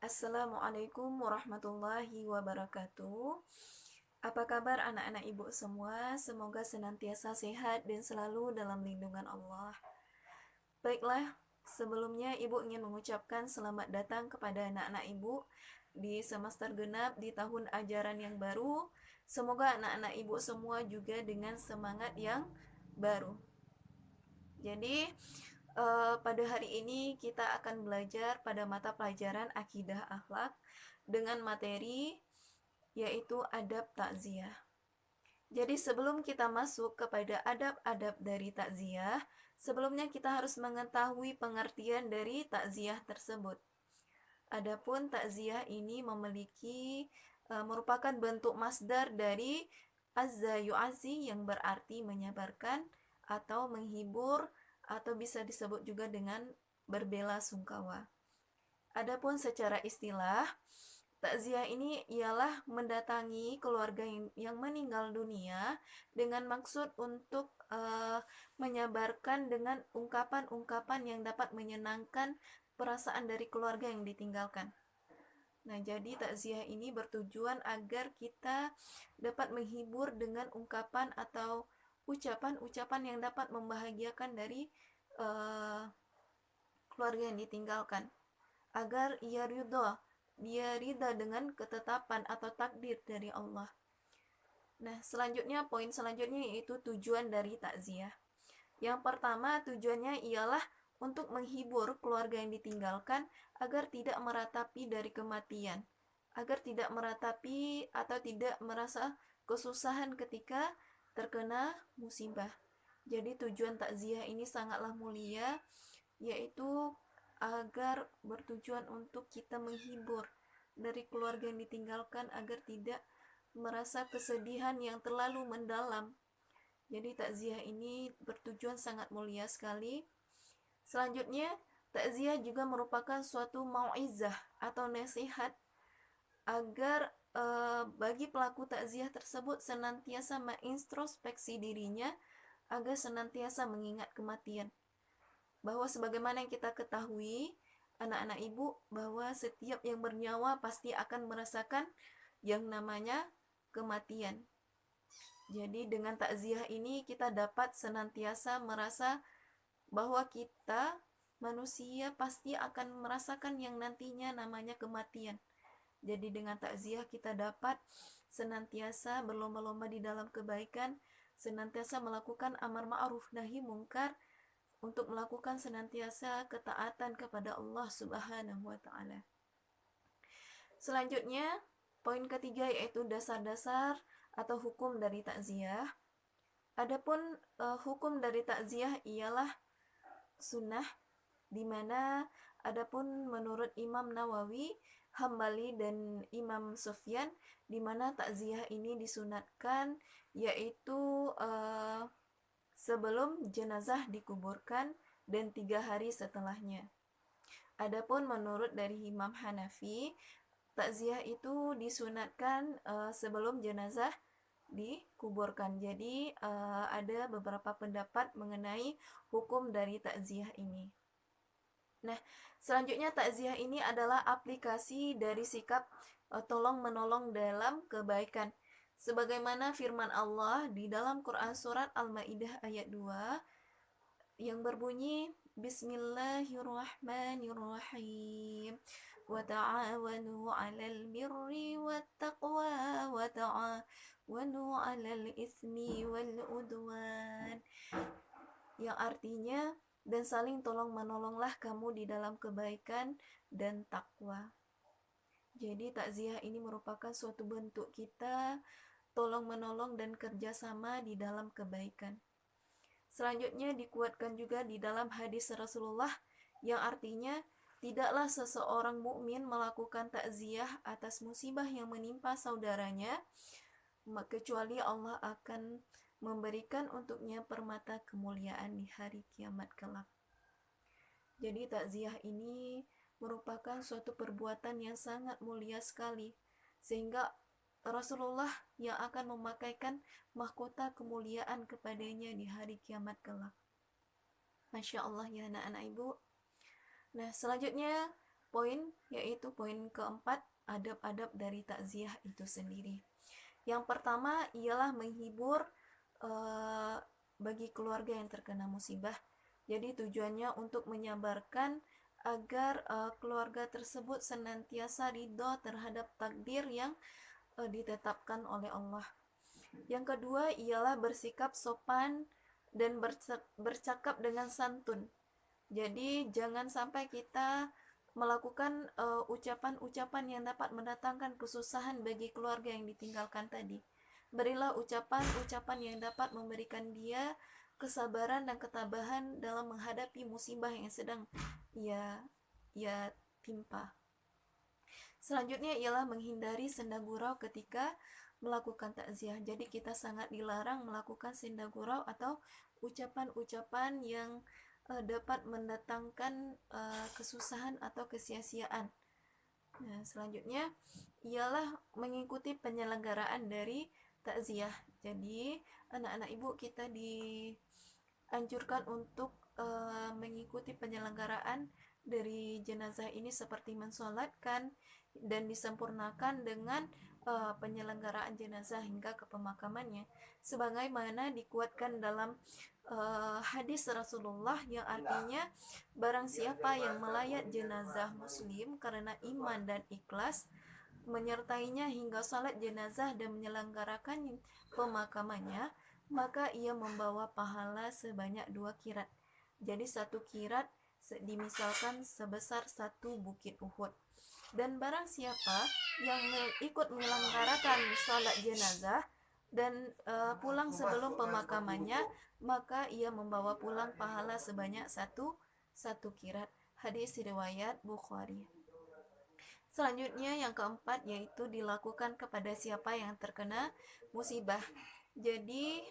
Assalamualaikum warahmatullahi wabarakatuh. Apa kabar anak-anak ibu semua? Semoga senantiasa sehat dan selalu dalam lindungan Allah. Baiklah, sebelumnya ibu ingin mengucapkan selamat datang kepada anak-anak ibu di semester genap di tahun ajaran yang baru. Semoga anak-anak ibu semua juga dengan semangat yang baru. Jadi, pada hari ini kita akan belajar pada mata pelajaran akidah akhlak dengan materi yaitu adab takziah. Jadi sebelum kita masuk kepada adab-adab dari takziah, sebelumnya kita harus mengetahui pengertian dari takziah tersebut. Adapun takziah ini merupakan bentuk masdar dari azza yu'azzi yang berarti menyabarkan atau menghibur atau bisa disebut juga dengan berbela sungkawa. Adapun secara istilah, takziah ini ialah mendatangi keluarga yang meninggal dunia dengan maksud untuk menyabarkan dengan ungkapan-ungkapan yang dapat menyenangkan perasaan dari keluarga yang ditinggalkan. Nah, jadi takziah ini bertujuan agar kita dapat menghibur dengan ungkapan atau ucapan-ucapan yang dapat membahagiakan dari uh, keluarga yang ditinggalkan, agar dia ridha dengan ketetapan atau takdir dari Allah. Nah, poin selanjutnya yaitu tujuan dari takziah. Yang pertama, tujuannya ialah untuk menghibur keluarga yang ditinggalkan agar tidak meratapi dari kematian, agar tidak meratapi atau tidak merasa kesusahan ketika terkena musibah. Jadi tujuan takziah ini sangatlah mulia, yaitu agar bertujuan untuk kita menghibur dari keluarga yang ditinggalkan agar tidak merasa kesedihan yang terlalu mendalam. Jadi takziah ini bertujuan sangat mulia sekali. Selanjutnya, takziah juga merupakan suatu mau'izah atau nasihat agar bagi pelaku takziah tersebut senantiasa mengintrospeksi dirinya agar senantiasa mengingat kematian. Bahwa sebagaimana yang kita ketahui, anak-anak ibu, bahwa setiap yang bernyawa pasti akan merasakan yang namanya kematian. Jadi dengan takziah ini kita dapat senantiasa merasa bahwa kita manusia pasti akan merasakan yang nantinya namanya kematian. Jadi dengan takziah kita dapat senantiasa berlomba-lomba di dalam kebaikan, senantiasa melakukan amar ma'ruf nahi mungkar, untuk melakukan senantiasa ketaatan kepada Allah Subhanahu wa taala. Selanjutnya, poin ketiga yaitu dasar-dasar atau hukum dari takziah. Adapun hukum dari takziah ialah sunnah, di mana adapun menurut Imam Nawawi, Hambali dan Imam Sufyan, di mana takziah ini disunatkan yaitu sebelum jenazah dikuburkan dan 3 hari setelahnya. Adapun menurut dari Imam Hanafi, takziah itu disunatkan sebelum jenazah dikuburkan. Jadi ada beberapa pendapat mengenai hukum dari takziah ini. Nah, selanjutnya takziah ini adalah aplikasi dari sikap tolong menolong dalam kebaikan. Sebagaimana firman Allah di dalam Quran surat Al-Maidah ayat 2 yang berbunyi Bismillahirrahmanirrahim. Wa ta'awanu 'alal birri wat taqwa wa ta'awanu 'alal itsmi wal udwan. Yang artinya, dan saling tolong menolonglah kamu di dalam kebaikan dan takwa. Jadi takziah ini merupakan suatu bentuk kita tolong menolong dan kerjasama di dalam kebaikan. Selanjutnya dikuatkan juga di dalam hadis Rasulullah yang artinya tidaklah seseorang mukmin melakukan takziah atas musibah yang menimpa saudaranya kecuali Allah akan memberikan untuknya permata kemuliaan di hari kiamat kelak. Jadi takziah ini merupakan suatu perbuatan yang sangat mulia sekali, sehingga Rasulullah yang akan memakaikan mahkota kemuliaan kepadanya di hari kiamat kelak. Masya Allah ya anak-anak ibu. Nah, selanjutnya poin, yaitu poin keempat, adab-adab dari takziah itu sendiri. Yang pertama ialah menghibur bagi keluarga yang terkena musibah. Jadi tujuannya untuk menyabarkan agar keluarga tersebut senantiasa ridho terhadap takdir yang ditetapkan oleh Allah. Yang kedua ialah bersikap sopan dan bercakap dengan santun. Jadi jangan sampai kita melakukan ucapan-ucapan yang dapat mendatangkan kesusahan bagi keluarga yang ditinggalkan tadi. Berilah ucapan-ucapan yang dapat memberikan dia kesabaran dan ketabahan dalam menghadapi musibah yang sedang ia timpa. Selanjutnya ialah menghindari senda gurau ketika melakukan takziah. Jadi kita sangat dilarang melakukan senda gurau atau ucapan-ucapan yang dapat mendatangkan kesusahan atau kesia-siaan. Nah, selanjutnya ialah mengikuti penyelenggaraan dari takziah. Jadi anak-anak ibu kita dianjurkan untuk mengikuti penyelenggaraan dari jenazah ini seperti mensolatkan dan disempurnakan dengan penyelenggaraan jenazah hingga ke pemakamannya, sebagaimana dikuatkan dalam hadis Rasulullah yang artinya barang siapa yang melayat jenazah muslim karena iman dan ikhlas menyertainya hingga salat jenazah dan menyelenggarakan pemakamannya, maka ia membawa pahala sebanyak 2 kirat. Jadi 1 kirat dimisalkan sebesar 1 bukit Uhud. Dan barang siapa yang ikut menyelenggarakan salat jenazah dan pulang sebelum pemakamannya, maka ia membawa pulang pahala sebanyak 1 kirat. Hadis riwayat Bukhari. Selanjutnya yang keempat yaitu dilakukan kepada siapa yang terkena musibah. Jadi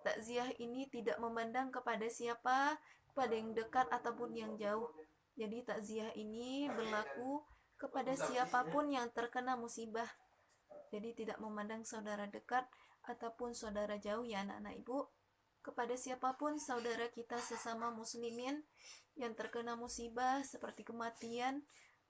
takziah ini tidak memandang kepada siapa, kepada yang dekat ataupun yang jauh. Jadi takziah ini berlaku kepada siapapun yang terkena musibah. Jadi tidak memandang saudara dekat ataupun saudara jauh ya anak-anak ibu. Kepada siapapun saudara kita sesama muslimin yang terkena musibah seperti kematian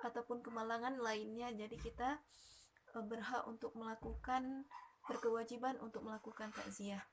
ataupun kemalangan lainnya, jadi kita berhak untuk berkewajiban untuk melakukan takziah.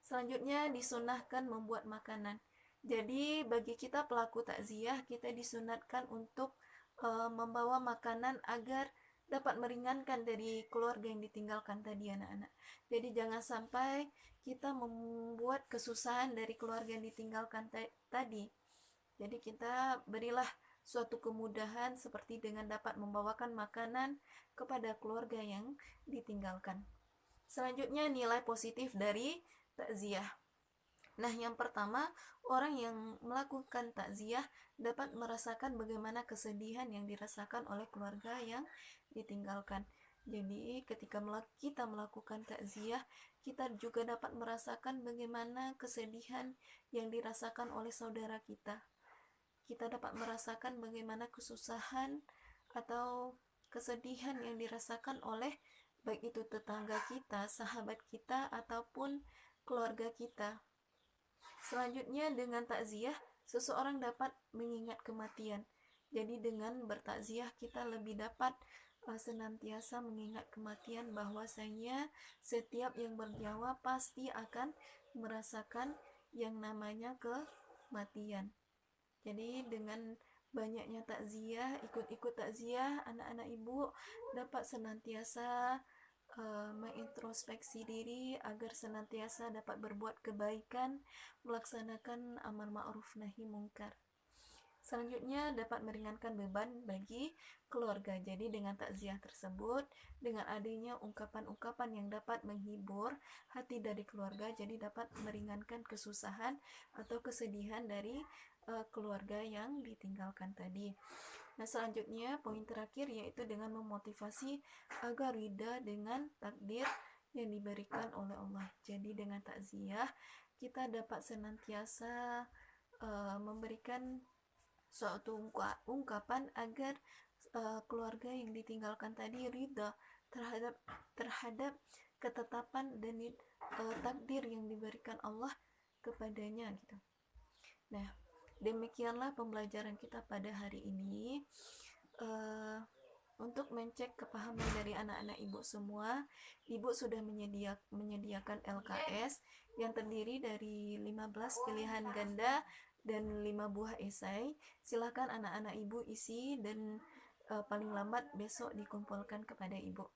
Selanjutnya disunahkan membuat makanan. Jadi bagi kita pelaku takziah, kita disunatkan untuk membawa makanan agar dapat meringankan dari keluarga yang ditinggalkan tadi anak-anak. Jadi jangan sampai kita membuat kesusahan dari keluarga yang ditinggalkan tadi. Jadi kita berilah suatu kemudahan seperti dengan dapat membawakan makanan kepada keluarga yang ditinggalkan. Selanjutnya nilai positif dari takziah. Nah, yang pertama, orang yang melakukan takziah dapat merasakan bagaimana kesedihan yang dirasakan oleh keluarga yang ditinggalkan. Jadi, ketika kita melakukan takziah, kita juga dapat merasakan bagaimana kesedihan yang dirasakan oleh saudara kita. Kita dapat merasakan bagaimana kesusahan atau kesedihan yang dirasakan oleh baik itu tetangga kita, sahabat kita, ataupun keluarga kita. Selanjutnya dengan takziah, seseorang dapat mengingat kematian. Jadi dengan bertakziah kita lebih dapat senantiasa mengingat kematian, bahwasanya setiap yang bernyawa pasti akan merasakan yang namanya kematian. Jadi dengan banyaknya takziah, ikut-ikut takziah, anak-anak ibu dapat senantiasa mengintrospeksi diri agar senantiasa dapat berbuat kebaikan, melaksanakan amar ma'ruf nahi mungkar. Selanjutnya dapat meringankan beban bagi keluarga. Jadi dengan takziah tersebut, dengan adanya ungkapan-ungkapan yang dapat menghibur hati dari keluarga, jadi dapat meringankan kesusahan atau kesedihan dari keluarga yang ditinggalkan tadi. Nah, selanjutnya poin terakhir yaitu dengan memotivasi agar ridha dengan takdir yang diberikan oleh Allah. Jadi dengan takziah kita dapat senantiasa memberikan suatu ungkapan agar keluarga yang ditinggalkan tadi ridha terhadap ketetapan dan takdir yang diberikan Allah kepadanya gitu. Nah, demikianlah pembelajaran kita pada hari ini. Eh, untuk mencek kepahaman dari anak-anak ibu semua, ibu sudah menyediakan LKS yang terdiri dari 15 pilihan ganda dan 5 buah esai. Silakan anak-anak ibu isi dan paling lambat besok dikumpulkan kepada ibu.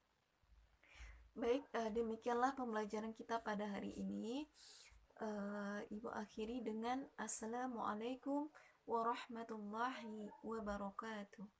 Baik, demikianlah pembelajaran kita pada hari ini. Ibu akhiri dengan Assalamualaikum warahmatullahi wabarakatuh.